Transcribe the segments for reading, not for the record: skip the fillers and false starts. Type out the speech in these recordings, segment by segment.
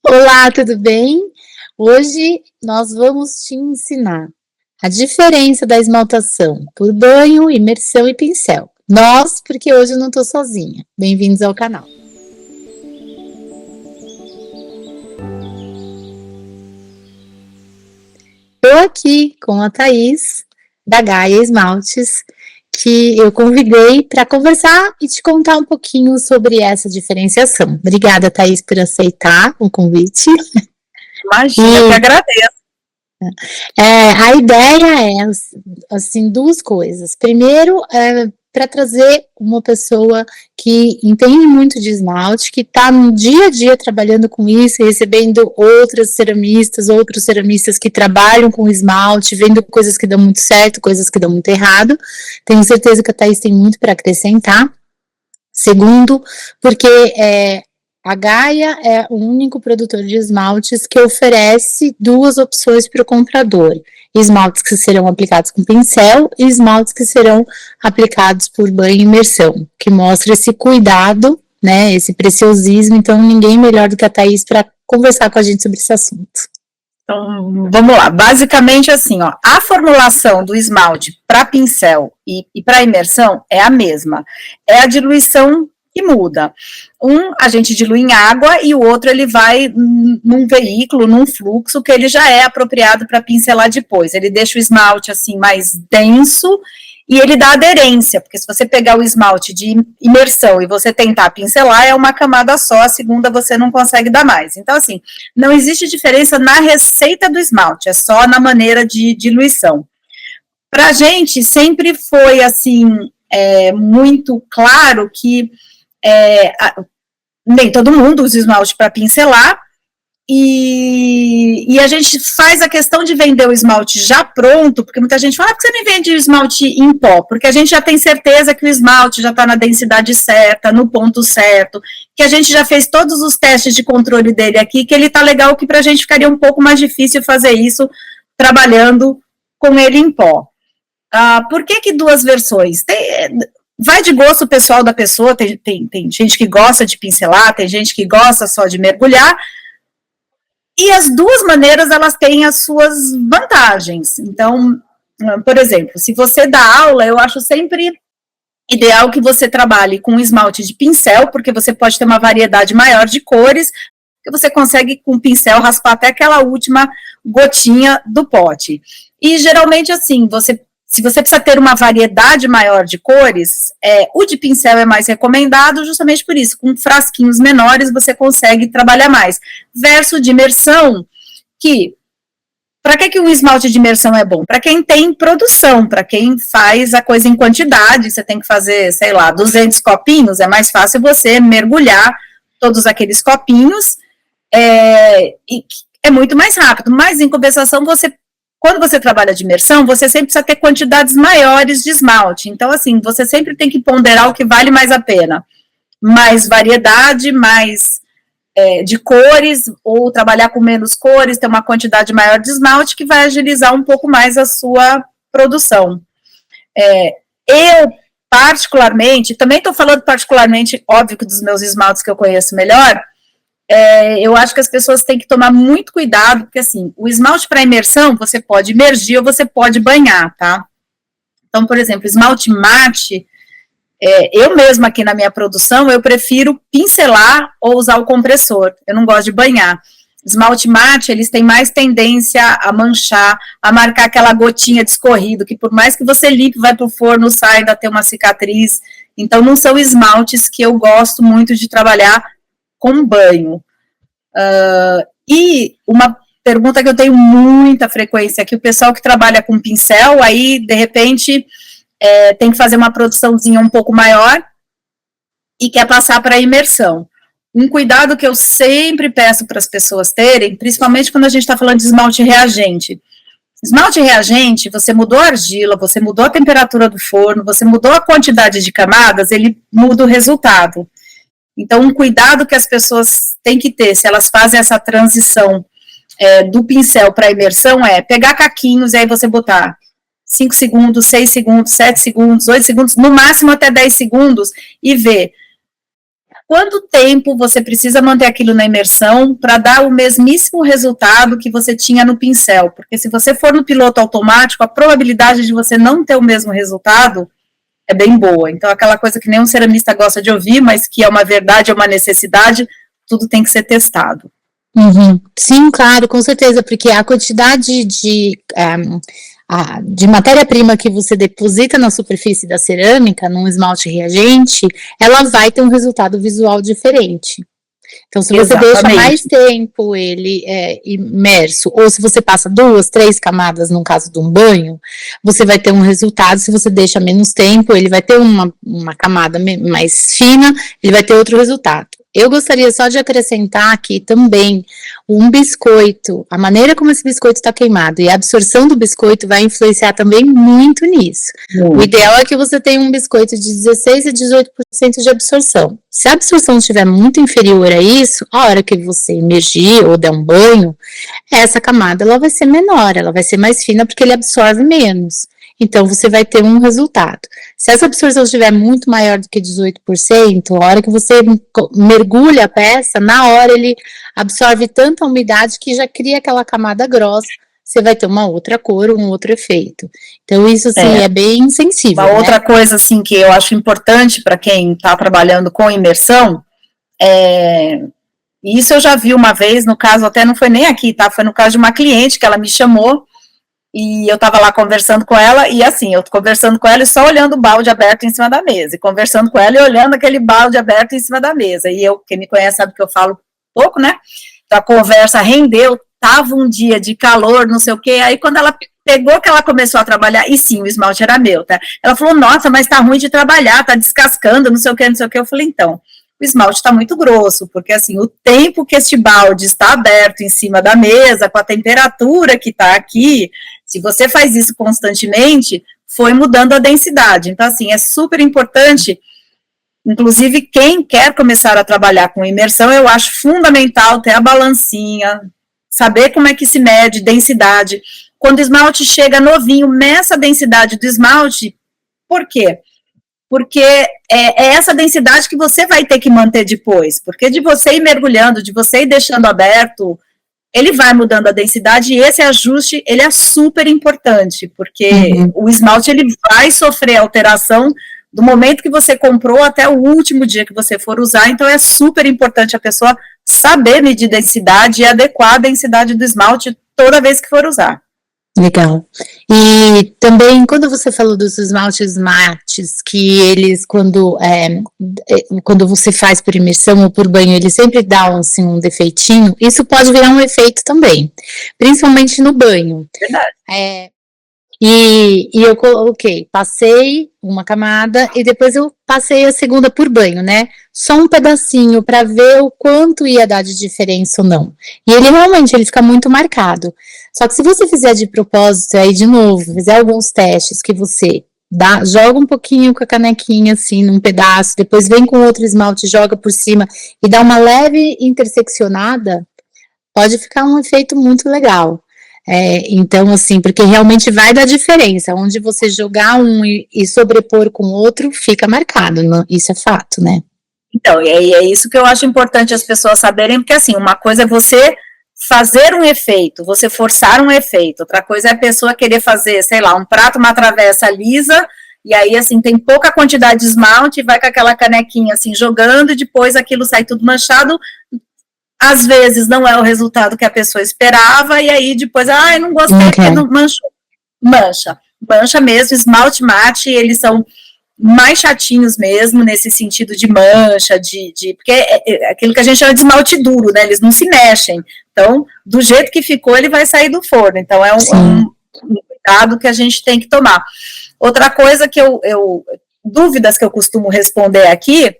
Olá, tudo bem? Hoje nós vamos te ensinar a diferença da esmaltação por banho, imersão e pincel. Nós, porque hoje eu não estou sozinha. Bem-vindos ao canal. Estou aqui com a Thaís, da Gaia Esmaltes, que eu convidei para conversar e te contar um pouquinho sobre essa diferenciação. Obrigada, Thaís, por aceitar o convite. Imagina, eu que agradeço. A ideia é, assim, duas coisas. Primeiro, para trazer uma pessoa que entende muito de esmalte, que está no dia a dia trabalhando com isso, recebendo outros ceramistas que trabalham com esmalte, vendo coisas que dão muito certo, coisas que dão muito errado. Tenho certeza que a Thaís tem muito para acrescentar. Segundo, porque a Gaia é o único produtor de esmaltes que oferece duas opções para o comprador: esmaltes que serão aplicados com pincel e esmaltes que serão aplicados por banho e imersão, que mostra esse cuidado, né, esse preciosismo. Então, ninguém melhor do que a Thaís para conversar com a gente sobre esse assunto. Então, vamos lá. Basicamente assim, ó, a formulação do esmalte para pincel e para imersão é a mesma. É a diluição que muda. Um, a gente dilui em água e o outro ele vai num veículo, num fluxo que ele já é apropriado para pincelar depois. Ele deixa o esmalte assim mais denso e ele dá aderência, porque se você pegar o esmalte de imersão e você tentar pincelar, é uma camada só, a segunda você não consegue dar mais. Então, assim, não existe diferença na receita do esmalte, é só na maneira de diluição. Pra gente, sempre foi, assim, muito claro que nem todo mundo usa esmalte para pincelar, e a gente faz a questão de vender o esmalte já pronto, porque muita gente fala, por que você não vende o esmalte em pó? Porque a gente já tem certeza que o esmalte já está na densidade certa, no ponto certo, que a gente já fez todos os testes de controle dele aqui, que ele está legal, que para a gente ficaria um pouco mais difícil fazer isso trabalhando com ele em pó. Por que duas versões? Vai de gosto pessoal da pessoa, tem gente que gosta de pincelar, tem gente que gosta só de mergulhar, e as duas maneiras, elas têm as suas vantagens. Então, por exemplo, se você dá aula, eu acho sempre ideal que você trabalhe com esmalte de pincel, porque você pode ter uma variedade maior de cores, que você consegue, com o pincel, raspar até aquela última gotinha do pote. E, geralmente, assim, se você precisa ter uma variedade maior de cores, o de pincel é mais recomendado justamente por isso. Com frasquinhos menores você consegue trabalhar mais. Verso de imersão, para que um esmalte de imersão é bom? Para quem tem produção, para quem faz a coisa em quantidade, você tem que fazer, sei lá, 200 copinhos, é mais fácil você mergulhar todos aqueles copinhos, e é muito mais rápido. Mas, em compensação, quando você trabalha de imersão, você sempre precisa ter quantidades maiores de esmalte. Então, assim, você sempre tem que ponderar o que vale mais a pena. Mais variedade, mais de cores, ou trabalhar com menos cores, ter uma quantidade maior de esmalte, que vai agilizar um pouco mais a sua produção. Eu, particularmente, também estou falando particularmente, óbvio que dos meus esmaltes que eu conheço melhor, eu acho que as pessoas têm que tomar muito cuidado, porque assim, o esmalte para imersão, você pode imergir ou você pode banhar, tá? Então, por exemplo, esmalte mate, eu mesma aqui na minha produção, eu prefiro pincelar ou usar o compressor, eu não gosto de banhar. Esmalte mate, eles têm mais tendência a manchar, a marcar aquela gotinha de escorrido, que por mais que você limpe, vai pro forno, sai, ainda tem uma cicatriz. Então, não são esmaltes que eu gosto muito de trabalhar com banho. E uma pergunta que eu tenho muita frequência, que o pessoal que trabalha com pincel, aí, de repente, tem que fazer uma produçãozinha um pouco maior e quer passar para imersão. Um cuidado que eu sempre peço para as pessoas terem, principalmente quando a gente está falando de esmalte reagente. Esmalte reagente, você mudou a argila, você mudou a temperatura do forno, você mudou a quantidade de camadas, ele muda o resultado. Então, um cuidado que as pessoas têm que ter, se elas fazem essa transição do pincel para a imersão, é pegar caquinhos e aí você botar 5 segundos, 6 segundos, 7 segundos, 8 segundos, no máximo até 10 segundos, e ver quanto tempo você precisa manter aquilo na imersão para dar o mesmíssimo resultado que você tinha no pincel, porque se você for no piloto automático, a probabilidade de você não ter o mesmo resultado é bem boa. Então, aquela coisa que nenhum ceramista gosta de ouvir, mas que é uma verdade, é uma necessidade, tudo tem que ser testado. Uhum. Sim, claro, com certeza, porque a quantidade de matéria-prima que você deposita na superfície da cerâmica, num esmalte reagente, ela vai ter um resultado visual diferente. Então, se você deixa mais tempo ele imerso, ou se você passa 2, 3 camadas, no caso de um banho, você vai ter um resultado. Se você deixa menos tempo, ele vai ter uma camada mais fina, ele vai ter outro resultado. Eu gostaria só de acrescentar aqui também um biscoito, a maneira como esse biscoito está queimado e a absorção do biscoito vai influenciar também muito nisso. O ideal é que você tenha um biscoito de 16 a 18% de absorção. Se a absorção estiver muito inferior a isso, a hora que você imergir ou der um banho, essa camada ela vai ser menor, ela vai ser mais fina porque ele absorve menos. Então, você vai ter um resultado. Se essa absorção estiver muito maior do que 18%, a hora que você mergulha a peça, na hora ele absorve tanta umidade que já cria aquela camada grossa, você vai ter uma outra cor, um outro efeito. Então, isso, assim, é bem sensível, Uma outra coisa, assim, que eu acho importante para quem está trabalhando com imersão, isso eu já vi uma vez, no caso, até não foi nem aqui, tá? Foi no caso de uma cliente que ela me chamou, e eu estava lá conversando com ela, e assim, eu conversando com ela e só olhando o balde aberto em cima da mesa, e conversando com ela e olhando aquele balde aberto em cima da mesa, e eu, quem me conhece sabe que eu falo pouco, né, então a conversa rendeu, tava um dia de calor, não sei o quê, aí quando ela pegou que ela começou a trabalhar, e sim, o esmalte era meu, tá, ela falou, nossa, mas tá ruim de trabalhar, tá descascando, não sei o quê, eu falei, então, o esmalte está muito grosso, porque assim, o tempo que este balde está aberto em cima da mesa, com a temperatura que está aqui, se você faz isso constantemente, foi mudando a densidade. Então, assim, é super importante, inclusive quem quer começar a trabalhar com imersão, eu acho fundamental ter a balancinha, saber como é que se mede densidade. Quando o esmalte chega novinho, meça a densidade do esmalte, por quê? Porque é essa densidade que você vai ter que manter depois, porque de você ir mergulhando, de você ir deixando aberto, ele vai mudando a densidade e esse ajuste, ele é super importante, porque o esmalte, ele vai sofrer alteração do momento que você comprou até o último dia que você for usar, então é super importante a pessoa saber medir densidade e adequar a densidade do esmalte toda vez que for usar. Legal. E também, quando você falou dos esmaltes mates, que eles, quando você faz por imersão ou por banho, eles sempre dão, assim, um defeitinho, isso pode virar um efeito também, principalmente no banho. Verdade. E eu coloquei, passei uma camada e depois eu passei a segunda por banho, né? Só um pedacinho para ver o quanto ia dar de diferença ou não. E ele realmente, ele fica muito marcado. Só que se você fizer de propósito, aí de novo, fizer alguns testes que você joga um pouquinho com a canequinha assim, num pedaço, depois vem com outro esmalte, joga por cima e dá uma leve interseccionada, pode ficar um efeito muito legal. Então, assim, porque realmente vai dar diferença, onde você jogar um e sobrepor com outro, fica marcado, isso é fato, né? Então, e é isso que eu acho importante as pessoas saberem, porque assim, uma coisa é você fazer um efeito, você forçar um efeito, outra coisa é a pessoa querer fazer, sei lá, um prato, uma travessa lisa, e aí, assim, tem pouca quantidade de esmalte, vai com aquela canequinha, assim, jogando, e depois aquilo sai tudo manchado. Às vezes não é o resultado que a pessoa esperava, e aí depois, não gostei, porque não manchou. Mancha mesmo, esmalte mate, eles são mais chatinhos mesmo, nesse sentido de mancha, porque é aquilo que a gente chama de esmalte duro, né, eles não se mexem, então, do jeito que ficou, ele vai sair do forno, então é um cuidado que a gente tem que tomar. Outra coisa que dúvidas que eu costumo responder aqui,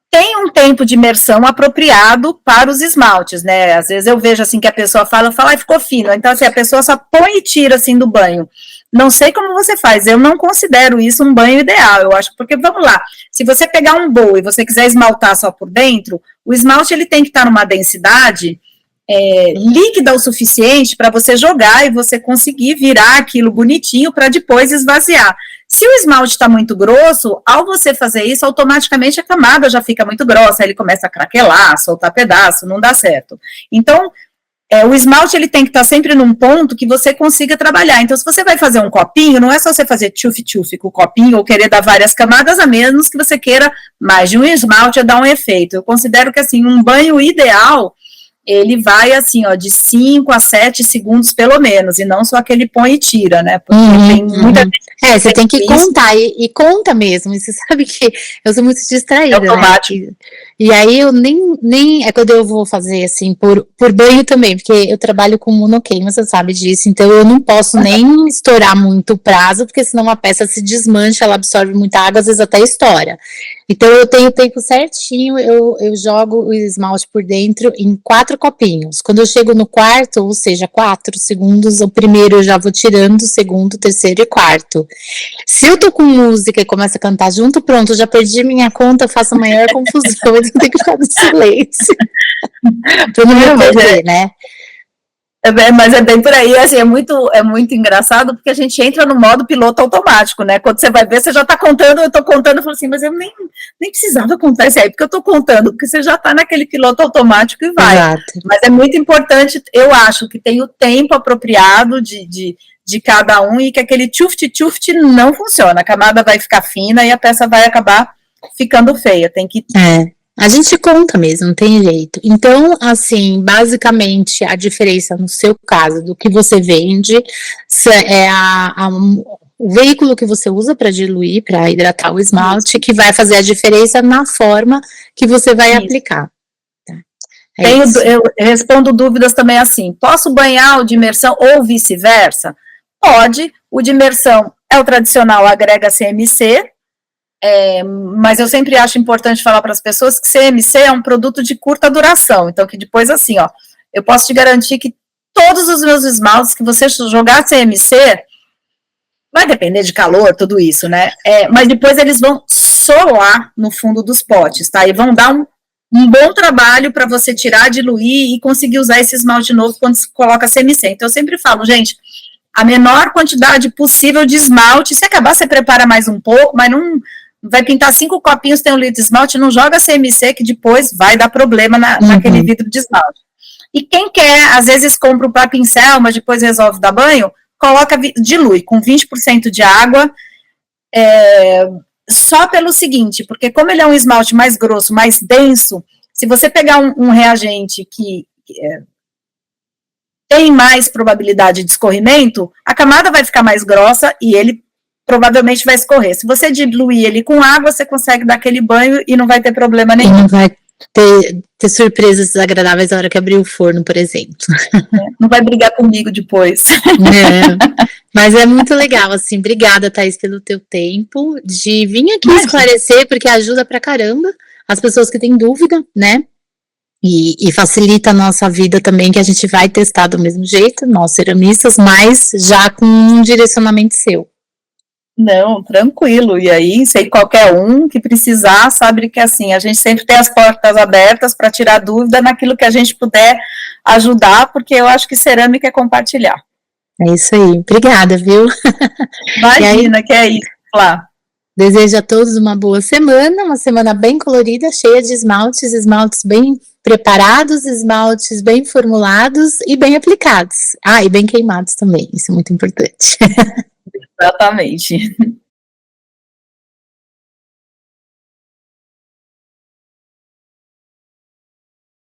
tem um tempo de imersão apropriado para os esmaltes, né, às vezes eu vejo assim que a pessoa fala, ficou fino, então assim, a pessoa só põe e tira assim do banho, não sei como você faz, eu não considero isso um banho ideal, eu acho, porque vamos lá, se você pegar um bowl e você quiser esmaltar só por dentro, o esmalte ele tem que estar numa densidade líquida o suficiente para você jogar e você conseguir virar aquilo bonitinho para depois esvaziar. Se o esmalte está muito grosso, ao você fazer isso, automaticamente a camada já fica muito grossa, aí ele começa a craquelar, soltar pedaço, não dá certo. Então, o esmalte ele tem que estar sempre num ponto que você consiga trabalhar. Então, se você vai fazer um copinho, não é só você fazer tchuf-tchuf com o copinho ou querer dar várias camadas, a menos que você queira mais de um esmalte a dar um efeito. Eu considero que, assim, um banho ideal, ele vai, assim, ó, de 5 a 7 segundos, pelo menos, e não só aquele põe e tira, né? Porque tem muita gente. Você tem que contar, e conta mesmo, e você sabe que eu sou muito distraída, né? E aí eu nem é quando eu vou fazer, assim, por banho também, porque eu trabalho com monoqueima, você sabe disso, então eu não posso nem estourar muito o prazo, porque senão a peça se desmancha, ela absorve muita água, às vezes até estoura. Então eu tenho o tempo certinho, eu jogo o esmalte por dentro em 4 copinhos. Quando eu chego no quarto, ou seja, 4 segundos, o primeiro eu já vou tirando, o segundo, o terceiro e quarto. Se eu tô com música e começo a cantar junto, pronto, já perdi minha conta, faço a maior confusão, eu tenho que ficar no silêncio. Pra não me perder, né? Mas é bem por aí, assim, é muito engraçado, porque a gente entra no modo piloto automático, né? Quando você vai ver, você já tá contando, eu tô contando, eu falo assim, mas eu nem precisava contar isso aí, porque eu tô contando, porque você já tá naquele piloto automático e vai. Exato. Mas é muito importante, eu acho, que tem o tempo apropriado de cada um, e que aquele tchuft-tchuft não funciona, a camada vai ficar fina e a peça vai acabar ficando feia, tem que... A gente conta mesmo, não tem jeito. Então, assim, basicamente, a diferença no seu caso do que você vende é o veículo que você usa para diluir, para hidratar o esmalte, que vai fazer a diferença na forma que você vai aplicar. Tá? Eu respondo dúvidas também assim, posso banhar o de imersão ou vice-versa? Pode, o de imersão é o tradicional, agrega CMC, mas eu sempre acho importante falar para as pessoas que CMC é um produto de curta duração, então que depois assim, ó, eu posso te garantir que todos os meus esmaltes que você jogar CMC, vai depender de calor, tudo isso, né, mas depois eles vão solar no fundo dos potes, tá, e vão dar um bom trabalho para você tirar, diluir e conseguir usar esse esmalte novo quando você coloca CMC, então eu sempre falo, gente, a menor quantidade possível de esmalte, se acabar você prepara mais um pouco, mas não... vai pintar 5 copinhos, tem 1 litro de esmalte, não joga CMC, que depois vai dar problema naquele vidro de esmalte. E quem quer, às vezes compra para pincel, mas depois resolve dar banho, dilui com 20% de água, só pelo seguinte, porque como ele é um esmalte mais grosso, mais denso, se você pegar um reagente que tem mais probabilidade de escorrimento, a camada vai ficar mais grossa e ele provavelmente vai escorrer. Se você diluir ele com água, você consegue dar aquele banho e não vai ter problema nenhum. Não vai ter surpresas desagradáveis na hora que abrir o forno, por exemplo. Não vai brigar comigo depois. Mas é muito legal, assim, obrigada, Thaís, pelo teu tempo, de vir aqui esclarecer, porque ajuda pra caramba as pessoas que têm dúvida, né? E facilita a nossa vida também, que a gente vai testar do mesmo jeito, nós ceramistas, mas já com um direcionamento seu. Não, tranquilo, e aí, sei qualquer um que precisar, sabe que assim, a gente sempre tem as portas abertas para tirar dúvida naquilo que a gente puder ajudar, porque eu acho que cerâmica é compartilhar. É isso aí, obrigada, viu? Imagina, que é isso, lá. Desejo a todos uma boa semana, uma semana bem colorida, cheia de esmaltes bem preparados, esmaltes bem formulados e bem aplicados. E bem queimados também, isso é muito importante. Exatamente.